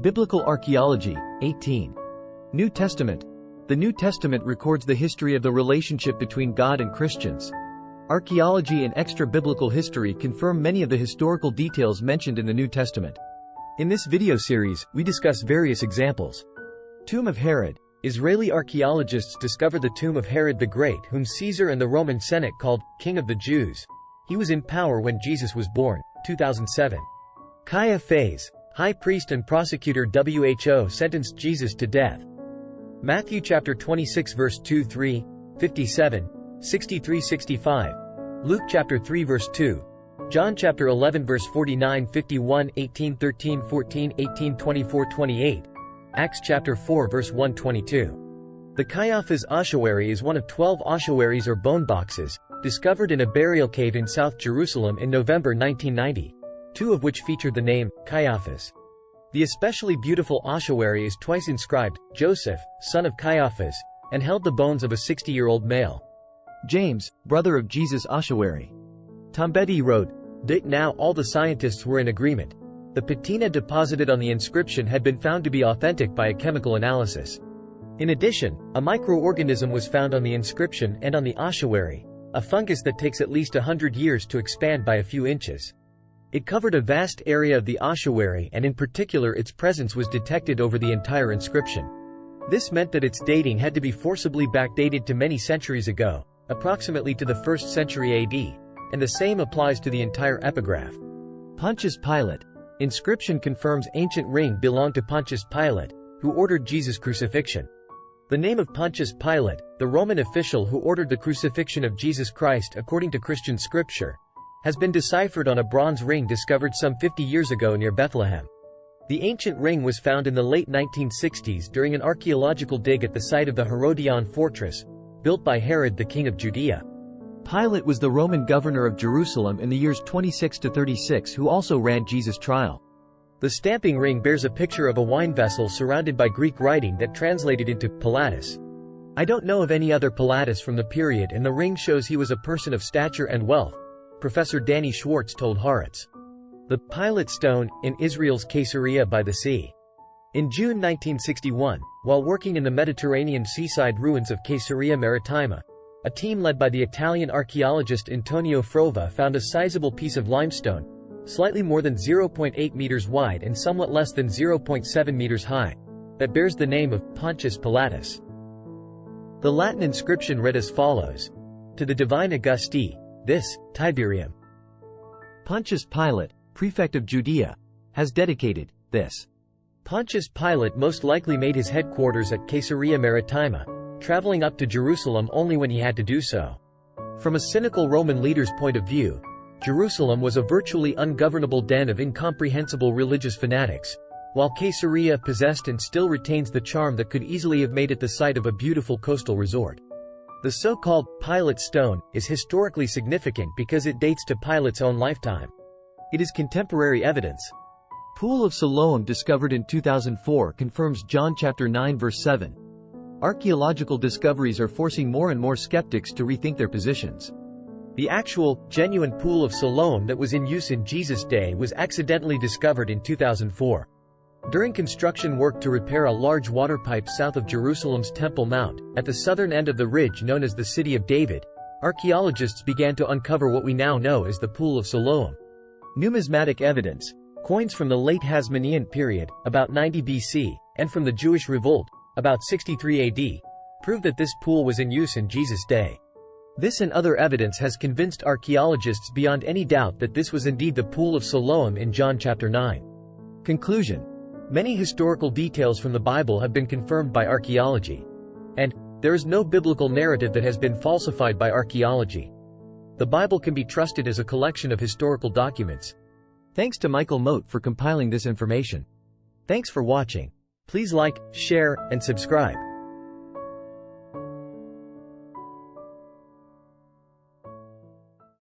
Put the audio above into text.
Biblical Archaeology, 18. New Testament. The New Testament records the history of the relationship between God and Christians. Archaeology and extra-biblical history confirm many of the historical details mentioned in the New Testament. In this video series, we discuss various examples. Tomb of Herod. Israeli archaeologists discovered the tomb of Herod the Great, whom Caesar and the Roman Senate called King of the Jews. He was in power when Jesus was born, 2007. Caiaphas, high priest and prosecutor. WHO sentenced Jesus to death. Matthew chapter 26 verse 2-3, 57, 63-65. Luke chapter 3 verse 2. John chapter 11 verse 49, 51, 18, 13, 14, 18, 24, 28. Acts chapter 4 verse 1-22. The Caiaphas ossuary is one of 12 ossuaries or bone boxes, discovered in a burial cave in South Jerusalem in November 1990, two of which featured the name, Caiaphas. The especially beautiful ossuary is twice inscribed, Joseph, son of Caiaphas, and held the bones of a 60-year-old male. James, brother of Jesus ossuary. Tombedi wrote, Now all the scientists were in agreement. The patina deposited on the inscription had been found to be authentic by a chemical analysis. In addition, a microorganism was found on the inscription and on the ossuary, a fungus that takes at least 100 years to expand by a few inches. It covered a vast area of the ossuary, and in particular its presence was detected over the entire inscription. This meant that its dating had to be forcibly backdated to many centuries ago, approximately to the 1st century AD, and the same applies to the entire epigraph. Pontius Pilate. Inscription confirms ancient ring belonged to Pontius Pilate, who ordered Jesus' crucifixion. The name of Pontius Pilate, the Roman official who ordered the crucifixion of Jesus Christ according to Christian scripture, has been deciphered on a bronze ring discovered some 50 years ago near Bethlehem. The ancient ring was found in the late 1960s during an archaeological dig at the site of the Herodion fortress, built by Herod the king of Judea. Pilate was the Roman governor of Jerusalem in the years 26 to 36 who also ran Jesus' trial. The stamping ring bears a picture of a wine vessel surrounded by Greek writing that translated into Pilatus. I don't know of any other Pilatus from the period, and the ring shows he was a person of stature and wealth, Professor Danny Schwartz told Haaretz. The Pilate Stone, in Israel's Caesarea by the sea. In June 1961, while working in the Mediterranean seaside ruins of Caesarea Maritima, a team led by the Italian archaeologist Antonio Frova found a sizable piece of limestone, slightly more than 0.8 meters wide and somewhat less than 0.7 meters high, that bears the name of Pontius Pilatus. The Latin inscription read as follows: To the divine Augusti, this, Tiberium. Pontius Pilate, prefect of Judea, has dedicated this. Pontius Pilate most likely made his headquarters at Caesarea Maritima, traveling up to Jerusalem only when he had to do so. From a cynical Roman leader's point of view, Jerusalem was a virtually ungovernable den of incomprehensible religious fanatics, while Caesarea possessed and still retains the charm that could easily have made it the site of a beautiful coastal resort. The so-called Pilate Stone is historically significant because it dates to Pilate's own lifetime. It is contemporary evidence. Pool of Siloam discovered in 2004 confirms John chapter 9 verse 7. Archaeological discoveries are forcing more and more skeptics to rethink their positions. The actual, genuine Pool of Siloam that was in use in Jesus' day was accidentally discovered in 2004. During construction work to repair a large water pipe south of Jerusalem's Temple Mount, at the southern end of the ridge known as the City of David, archaeologists began to uncover what we now know as the Pool of Siloam. Numismatic evidence, coins from the late Hasmonean period, about 90 BC, and from the Jewish Revolt, about 63 AD, prove that this pool was in use in Jesus' day. This and other evidence has convinced archaeologists beyond any doubt that this was indeed the Pool of Siloam in John chapter 9. Conclusion. Many historical details from the Bible have been confirmed by archaeology. And there is no biblical narrative that has been falsified by archaeology. The Bible can be trusted as a collection of historical documents. Thanks to Michael Moat for compiling this information. Thanks for watching. Please like, share, and subscribe.